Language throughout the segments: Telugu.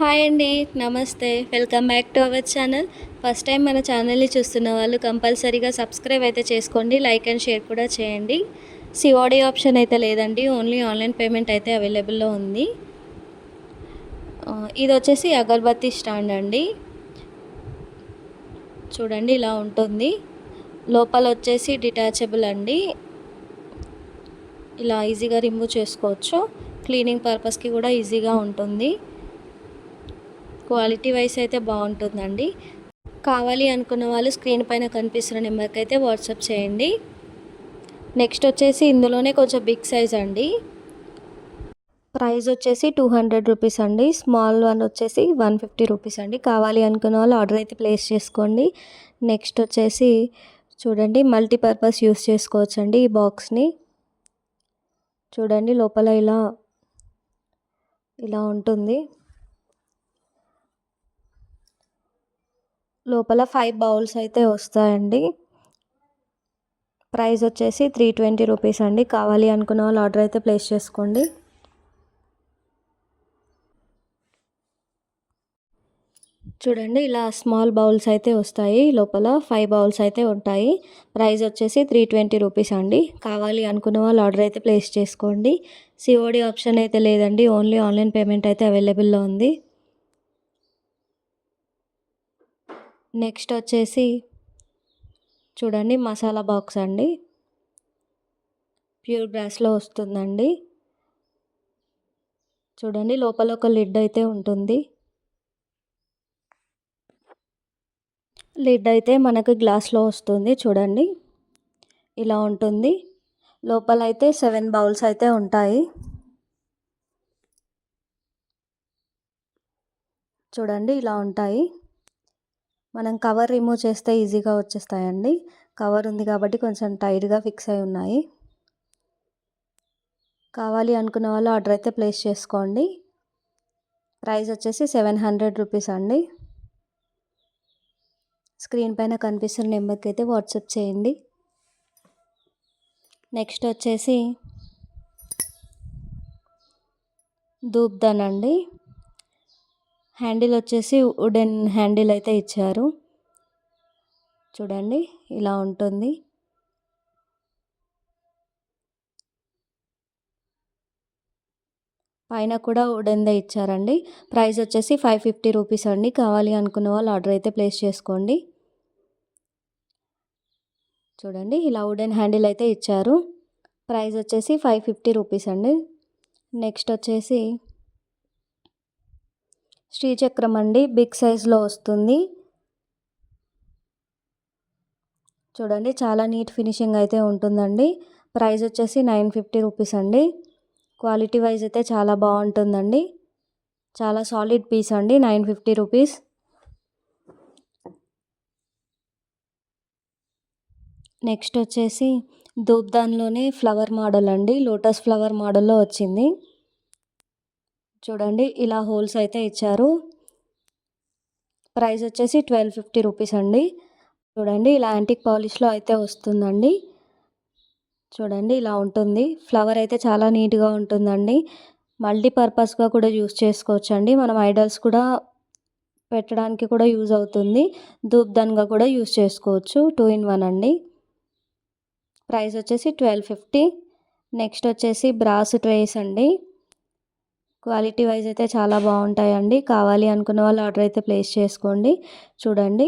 హాయ్ అండి. నమస్తే. Welcome back to our channel. First time మన ఛానల్‌ని చూస్తున్న వాళ్ళు కంపల్సరీగా సబ్స్క్రైబ్ అయితే చేసుకోండి. లైక్ అండ్ షేర్ కూడా చేయండి. సిఓడి ఆప్షన్ అయితే లేదండి. ఓన్లీ ఆన్‌లైన్ పేమెంట్ అయితే అవైలబుల్‌లో ఉంది. ఇదొచ్చేసి అగరబత్తి స్టాండ్ అండి. చూడండి ఇలా ఉంటుంది. లోపల వచ్చేసి డిటాచబుల్ అండి. ఇలా ఈజీగా రిమూవ్ చేసుకోవచ్చు. క్లీనింగ్ పర్పస్‌కి కూడా ఈజీగా ఉంటుంది. క్వాలిటీ వైస్ అయితే బాగుంటుందండి. కావాలి అనుకున్న వాళ్ళు స్క్రీన్ పైన కనిపిస్తున్న నెంబర్కి అయితే వాట్సాప్ చేయండి. నెక్స్ట్ వచ్చేసి ఇందులోనే కొంచెం బిగ్ సైజ్ అండి. ప్రైస్ వచ్చేసి 200 రూపీస్ అండి. స్మాల్ వన్ వచ్చేసి 150 రూపీస్ అండి. కావాలి అనుకున్న వాళ్ళు ఆర్డర్ అయితే ప్లేస్ చేసుకోండి. నెక్స్ట్ వచ్చేసి చూడండి మల్టీపర్పస్ యూస్ చేసుకోవచ్చు అండి ఈ బాక్స్ని. చూడండి లోపల ఇలా ఉంటుంది. లోపల 5 బౌల్స్ అయితే వస్తాయండి. ప్రైస్ వచ్చేసి 320 రూపీస్ అండి. కావాలి అనుకున్న వాళ్ళు ఆర్డర్ అయితే ప్లేస్ చేసుకోండి. చూడండి ఇలా స్మాల్ బౌల్స్ అయితే వస్తాయి. లోపల 5 బౌల్స్ అయితే ఉంటాయి. ప్రైస్ వచ్చేసి 320 రూపీస్ అండి. కావాలి అనుకున్న వాళ్ళు ఆర్డర్ అయితే ప్లేస్ చేసుకోండి. సిఓడి ఆప్షన్ అయితే లేదండి. ఓన్లీ ఆన్లైన్ పేమెంట్ అయితే అవైలబుల్లో ఉంది. నెక్స్ట్ వచ్చేసి చూడండి మసాలా బాక్స్ అండి. ప్యూర్ బ్రాస్లో వస్తుందండి. చూడండి లోపల ఒక లిడ్ అయితే ఉంటుంది. లిడ్ అయితే మనకు గ్లాస్లో వస్తుంది. చూడండి ఇలా ఉంటుంది. లోపల అయితే 7 బౌల్స్ అయితే ఉంటాయి. చూడండి ఇలా ఉంటాయి. మనం కవర్ రిమూవ్ చేస్తే ఈజీగా వచ్చేస్తాయండి. కవర్ ఉంది కాబట్టి కొంచెం టైట్గా ఫిక్స్ అయి ఉన్నాయి. కావాలి అనుకున్న వాళ్ళు ఆర్డర్ అయితే ప్లేస్ చేసుకోండి. ప్రైస్ వచ్చేసి 700 రూపీస్ అండి. స్క్రీన్ పైన కనిపిస్తున్న నెంబర్కి అయితే వాట్సాప్ చేయండి. నెక్స్ట్ వచ్చేసి ధూప్దాన్ అండి. హ్యాండిల్ వచ్చేసి వుడెన్ హ్యాండిల్ అయితే ఇచ్చారు. చూడండి ఇలా ఉంటుంది. పైన కూడా వుడెన్దే ఇచ్చారండి. ప్రైస్ వచ్చేసి 550 రూపీస్ అండి. కావాలి అనుకున్న వాళ్ళు ఆర్డర్ అయితే ప్లేస్ చేసుకోండి. చూడండి ఇలా వుడెన్ హ్యాండిల్ అయితే ఇచ్చారు. ప్రైస్ వచ్చేసి 550 రూపీస్ అండి. నెక్స్ట్ వచ్చేసి శ్రీచక్రం అండి. బిగ్ సైజ్లో వస్తుంది. చూడండి చాలా నీట్ ఫినిషింగ్ అయితే ఉంటుందండి. ప్రైస్ వచ్చేసి 950 రూపీస్ అండి. క్వాలిటీ వైజ్ అయితే చాలా బాగుంటుందండి. చాలా సాలిడ్ పీస్ అండి. 950 రూపీస్. నెక్స్ట్ వచ్చేసి ధూప్దాన్లోనే ఫ్లవర్ మోడల్ అండి. లోటస్ ఫ్లవర్ మోడల్లో వచ్చింది. చూడండి ఇలా హోల్స్ అయితే ఇచ్చారు. ప్రైస్ వచ్చేసి 1250 రూపీస్ అండి. చూడండి ఇలా యాంటిక్ పాలిష్లో అయితే వస్తుందండి. చూడండి ఇలా ఉంటుంది. ఫ్లవర్ అయితే చాలా నీట్గా ఉంటుందండి. మల్టీపర్పస్గా కూడా యూస్ చేసుకోవచ్చండి. మనం ఐడల్స్ కూడా పెట్టడానికి కూడా యూజ్ అవుతుంది. ధూప్దాన్గా కూడా యూస్ చేసుకోవచ్చు. 2 in 1 అండి. ప్రైస్ వచ్చేసి 1250. నెక్స్ట్ వచ్చేసి బ్రాస్ ట్రేస్ అండి. క్వాలిటీ వైజ్ అయితే చాలా బాగుంటాయండి. కావాలి అనుకున్న వాళ్ళు ఆర్డర్ అయితే ప్లేస్ చేసుకోండి. చూడండి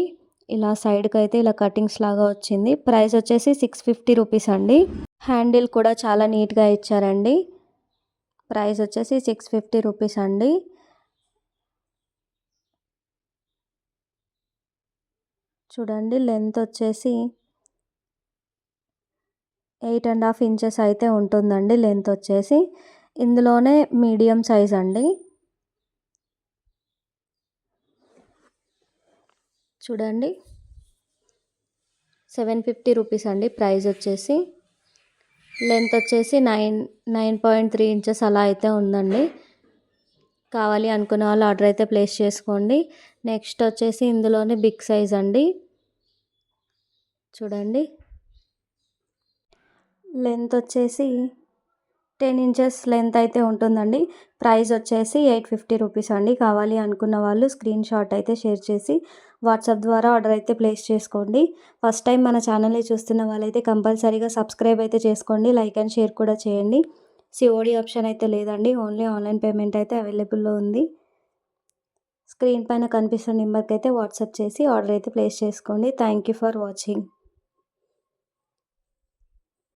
ఇలా సైడ్కి అయితే ఇలా కటింగ్స్ లాగా వచ్చింది. ప్రైస్ వచ్చేసి 650 రూపీస్ అండి. హ్యాండిల్ కూడా చాలా నీట్గా ఇచ్చారండి. ప్రైస్ వచ్చేసి 650 రూపీస్ అండి. చూడండి లెంత్ వచ్చేసి 8.5 ఇంచెస్ అయితే ఉంటుందండి. లెంత్ వచ్చేసి ఇందులోనే మీడియం సైజ్ అండి. చూడండి 750 రూపీస్ అండి. ప్రైస్ వచ్చేసి లెంత్ వచ్చేసి 9.3 ఇంచెస్ అలా అయితే ఉందండి. కావాలి అనుకున్న వాళ్ళు ఆర్డర్ అయితే ప్లేస్ చేసుకోండి. నెక్స్ట్ వచ్చేసి ఇందులోనే బిగ్ సైజ్ అండి. చూడండి లెంత్ వచ్చేసి 10 ఇంచెస్ లెంత్ అయితే ఉంటుందండి. ప్రైస్ వచ్చేసి 850 రూపీస్ అండి. కావాలి అనుకున్న వాళ్ళు స్క్రీన్ షాట్ అయితే షేర్ చేసి వాట్సాప్ ద్వారా ఆర్డర్ అయితే ప్లేస్ చేసుకోండి. ఫస్ట్ టైం మన ఛానల్ని చూస్తున్న వాళ్ళైతే కంపల్సరీగా సబ్స్క్రైబ్ అయితే చేసుకోండి. లైక్ అండ్ షేర్ కూడా చేయండి. సిఓడి ఆప్షన్ అయితే లేదండి. ఓన్లీ ఆన్లైన్ పేమెంట్ అయితే అవైలబుల్‌లో ఉంది. స్క్రీన్ పైన కనిపిస్తున్న నెంబర్కి అయితే వాట్సాప్ చేసి ఆర్డర్ అయితే ప్లేస్ చేసుకోండి. Thank you for watching.